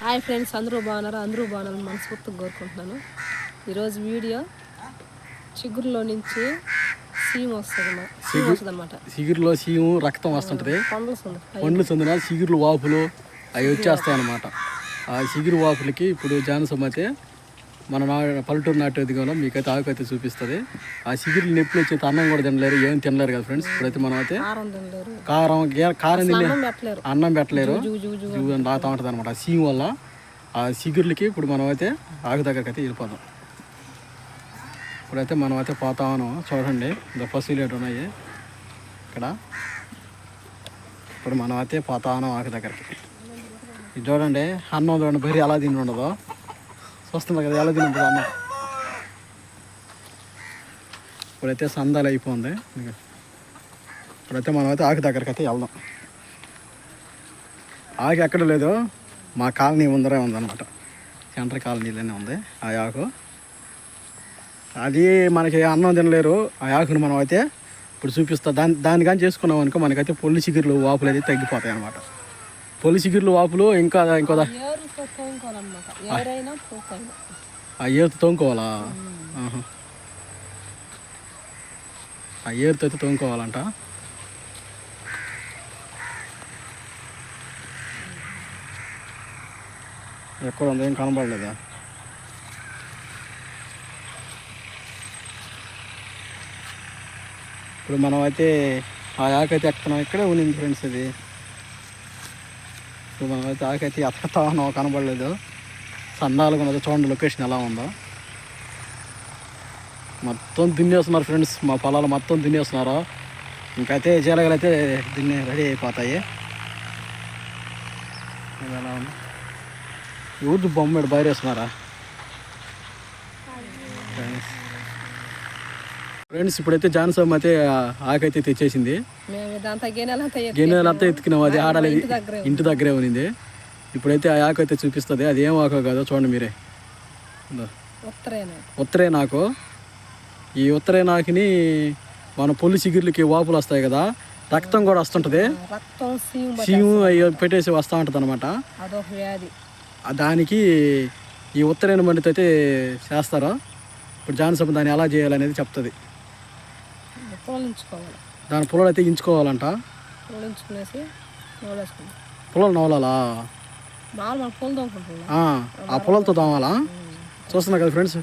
Hi friends, అందరూ బాగున్నారని మనస్ఫూర్తిగా కోరుకుంటున్నాను. ఈరోజు వీడియో చిగురులో నుంచి సీము వస్తుంది అనమాట. చిగురులో సీము రక్తం వస్తుంటుంది, పండ్లు చెందిన చిగురులు వాపులు అవి వచ్చేస్తాయి అన్నమాట. ఆ చిగురు వాపులకి ఇప్పుడు జానసమ్మ అయితే మన పల్లెటూరు నాట్యదిగంలో మీకైతే ఆకైతే చూపిస్తుంది. ఆ చిగురులు నొప్పులు వచ్చి అన్నం కూడా తినలేరు, ఏం తినలేరు కదా ఫ్రెండ్స్. ఇప్పుడైతే మనం అయితే కారం తినే అన్నం పెట్టలేరు, లాగుతూ ఉంటుంది అనమాట. ఆ సీము వల్ల ఆ చిగురులకి ఇప్పుడు మనం అయితే ఆకు దగ్గరికి అయితే వెళ్ళిపోదాం. ఇప్పుడైతే మనం అయితే పోతా ఉన్నాం. చూడండి, ఇంకా పశువులు ఉన్నాయి ఇక్కడ. ఇప్పుడు మనం అయితే పోతా ఉన్నాం ఆకు దగ్గరికి. ఇది చూడండి, అన్నం చూడండి బరి ఎలా తిని ఉండదు, చూస్తున్నారు కదా ఎలా తిని ఉంటుంది అన్నం. ఇప్పుడైతే సందాలు అయిపోయింది. ఇప్పుడైతే మనం అయితే ఆకు దగ్గరికి అయితే వెళ్దాం. ఆకు ఎక్కడ లేదు, మా కాలనీ ముందరే ఉందన్నమాట. సెంటర్ కాలనీలోనే ఉంది ఆ ఆకు. అది మనకి అన్నం తినలేరు ఆ ఆకును. మనం అయితే ఇప్పుడు చూపిస్తా. దాని కానీ చేసుకున్నాం అనుకో మనకైతే పొల్లి చిగురులు వాపులు అయితే తగ్గిపోతాయి అన్నమాట. పొల్లి చిగురులు వాపులు ఇంకో ఆ ఏరుతో తోముకోవాలా? ఆ ఏరుతో అయితే తోముకోవాలంట. ఎక్కడ ఉంది, ఏం కనబడలేదా? ఇప్పుడు మనం అయితే ఆ ఆకైతే ఎక్కడం ఇక్కడే ఉన్నింది ఫ్రెండ్స్. ఇది ఇప్పుడు మనం అయితే ఆకైతే ఎత్తుకుతా ఉన్నాం, కనబడలేదు. సందాలుగా ఉన్నది, చూడండి లొకేషన్ ఎలా ఉందో. మొత్తం తినేస్తున్నారు ఫ్రెండ్స్, మా పొలాలు మొత్తం తినేస్తున్నారు. ఇంకైతే జీలగలు అయితే దీన్ని రెడీ అయిపోతాయి. ఇది ఎలా ఉంది, ఊరు బొమ్మడు బయరేస్తున్నారా ఫ్రెండ్స్. ఇప్పుడైతే జానసమ్మ అయితే ఆకైతే తెచ్చేసింది. గిన్నెలంతా ఎత్తుకున్నాం, అది ఆడలేదు, ఇంటి దగ్గరే ఉన్నింది. ఇప్పుడైతే ఆ ఆకైతే చూపిస్తుంది. అది ఏం ఆకో కాదో చూడండి మీరే. ఉత్తరేనాకు. ఈ ఉత్తరేనాకుని మన పొల్లి చిగుర్లకి వాపులు వస్తాయి కదా, రక్తం కూడా వస్తుంటుంది, సీము పెట్టేసి వస్తూ ఉంటుంది అనమాట. దానికి ఈ ఉత్తరైన మండితో అయితే చేస్తారో. ఇప్పుడు జానసమ్మ దాన్ని ఎలా చేయాలనేది చెప్తుంది. దాని పొలాలు అయితే ఇంచుకోవాలంట. పొలాలు నవలాలా? ఆ పొలాలతో తోమాలా? చూస్తున్నా కదా ఫ్రెండ్స్,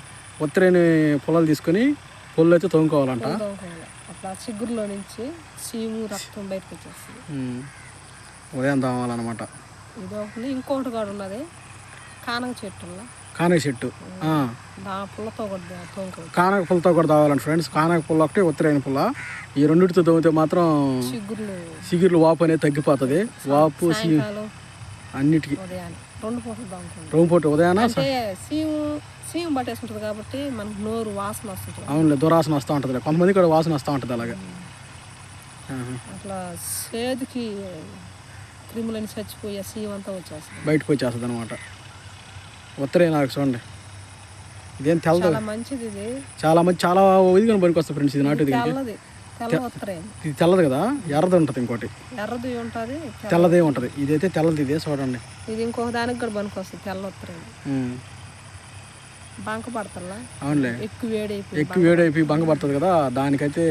ఉత్తరైన పొలాలు తీసుకొని పొల్లు అయితే తోముకోవాలంట. చిగురులో నుంచి సీము రక్తం బయటకు వచ్చేస్తుంది. ఉదయం తోమాలన్నమాట. ఇంకోటి కూడా ఉన్నది, కానగ చెట్టు. కానగ పుల్లతో కూడా తాగాలండి ఫ్రెండ్స్. కానగ పుల్ల ఒకటి, ఉత్తరైన పుల్ల, ఈ రెండింటితో తోమితే మాత్రం చిగుర్లు వాపు అనేది తగ్గిపోతుంది. వాపు అన్నిటికీ రెండు పూట ఉదయాన సీము పట్టేసుకుంటుంది కాబట్టి మనకు నోరు వాసన వస్తుంది. అవునులే, దురాసన వస్తూ ఉంటుంది. కొంతమంది కూడా వాసన వస్తూ ఉంటుంది అలాగే. అట్లా సేదుకి క్రిములని చచ్చిపోయి సీము అంతా వచ్చేస్తుంది, బయటకు వచ్చేస్తుంది అనమాట. ఉత్తరైనాకు చూడండి, ఇదేం తెల్లదు, మంచిది. ఇది చాలా మంచి, చాలా ఇదిగా పనికి వస్తుంది ఫ్రెండ్స్. ఇది నాటుది, ఇది తెల్లది కదా, ఎర్రది ఉంటుంది. ఇంకోటి ఎర్రది ఉంటుంది, తెల్లదే ఉంటుంది. ఇదైతే తెల్లది, ఇదే చూడండి. ఇది ఇంకొక దానికి కూడా పనికి వస్తుంది, తెల్ల ఉత్తరైన. బంక పడతా, అవునులే, ఎక్కువ వేడైపోయి బంక పడుతుంది కదా, దానికైతే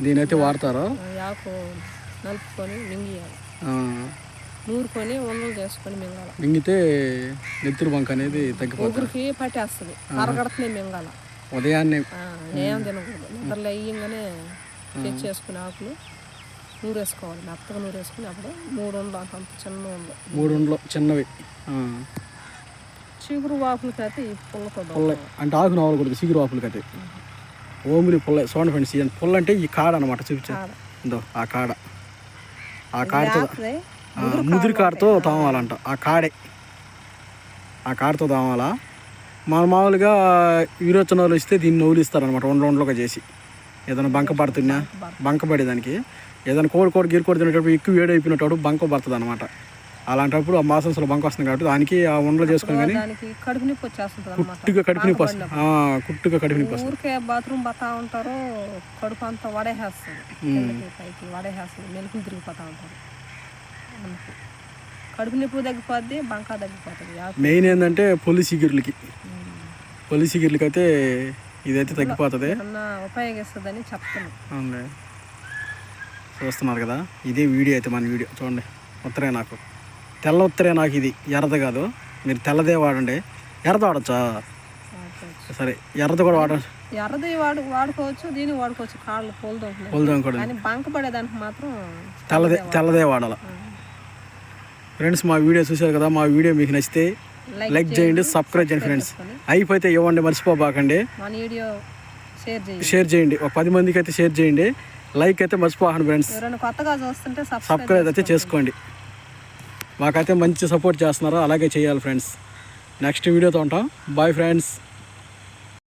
దీనైతే వాడతారు. ఆకు నలుపుకొని మింగియాలి, నూరుకొని ఉండలు చేసుకొని మింగాల. మింగితే నెత్తురు బంక అనేది తగ్గిపోతుంది, పట్టేస్తుంది. అరగడతనే మింగాల. ఉదయాన్నే ఏం తినకూడదు, నిద్రలు అయ్యంగానే తెచ్చేసుకుని ఆకులు నూరేసుకోవాలి, మెత్తగా నూరేసుకుని. అప్పుడు 3 ఉండలు అంత చిన్న ఉండలు, 3 ఉండలు చిన్నవి. చిగురు వాపులకి అయితే ఈ పుల్లతో అంటే ఆకు నవ్వకూడదు, చిగురు వాపులకి అయితే ఓమిలి పుల్ల. చూడండి ఫ్రెండ్స్, పుల్ల అంటే ఈ కాడ అనమాట. చూపించా ఆ కాడ, ఆ కాడతో ముదిరి కాడతో తోమాలంట. ఆ కాడతో తోమాలా. మన మామూలుగా విరోచనాలు ఇస్తే దీన్ని నవ్వులిస్తారనమాట, ఉండలుగా చేసి. ఏదైనా బంక పడుతున్నా, బంక పడేదానికి ఏదైనా కోడి గిరికోడి తినేటప్పుడు ఎక్కువ వేడి అయిపోయినప్పుడు బంక పడుతుంది అనమాట. అలాంటప్పుడు ఆ మాసంలో బంక వస్తుంది కాబట్టి దానికి ఆ ఉండలు చేసుకొని కానీ కడుపు నొప్పి వచ్చేస్తుంది, కుట్టుగా కడుపు నొప్పి వస్తుంది. ఊరికే బాత్రూమ్ పోతా ఉంటారు, కడుపు అంతా వడేస్తుంది, మెలుకులు తిరిగిపోతా ఉంటారు. కడుపు నొప్పి తగ్గిపోద్ది, బంకా తగ్గిపోతుంది. మెయిన్ ఏంటంటే పొలి సిగిర్లకి అయితే ఇదైతే తగ్గిపోతుంది. ఏమన్నా ఉపయోగిస్తుందని చెప్తున్నాను. అవునండి, చూస్తున్నారు కదా, ఇదే వీడియో అయితే మన వీడియో చూడండి. ఉత్తరే నాకు తెల్ల ఉత్తరే నాకు ఇది ఎర్రది కాదు, మీరు తెల్లదే వాడండి. ఎర్రది వాడచ్చా? సరే, ఎర్రది కూడా ఎర్రది వాడుకోవచ్చు, దీన్ని వాడుకోవచ్చు. కాళ్ళు పోల్దాం కూడా, కానీ బంక పడేదానికి మాత్రం తెల్లదే వాడాలి. ఫ్రెండ్స్, మా వీడియో చూశారు కదా, మా వీడియో మీకు నచ్చితే లైక్ చేయండి, సబ్స్క్రైబ్ చేయండి ఫ్రెండ్స్. అయిపోతే ఇవ్వండి, మర్చిపోబాకండి. మన వీడియో షేర్ చేయండి, ఒక 10 మందికి అయితే షేర్ చేయండి. లైక్ అయితే మర్చిపోకండి ఫ్రెండ్స్. కొత్తగా చూస్తుంటే సబ్స్క్రైబ్ అయితే చేసుకోండి. మాకైతే మంచి సపోర్ట్ చేస్తున్నారు, అలాగే చేయాలి ఫ్రెండ్స్. నెక్స్ట్ వీడియోతో ఉంటాం. Bye friends.